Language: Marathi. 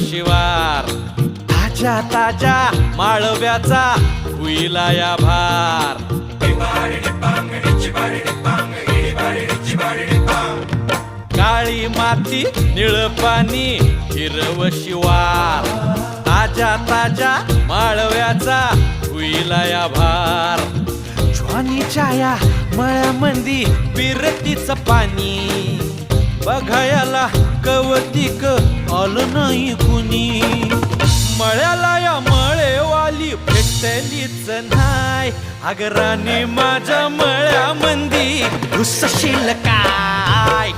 शिवार ताज्या ताज्या माळव्याचा हुईला या भार काळी माती निळ पाणी हिरव शिवार ताज्या ताज्या माळव्याचा हुईला या भार ज्वानीच्या या मळ्यामंदी विरतीच पाणी बघायला कवतिक आलं नाही कुणी मळ्याला या मळेवाली भेटलीच नाय अगराने माझ्या मळ्यामंदी घुसशील काय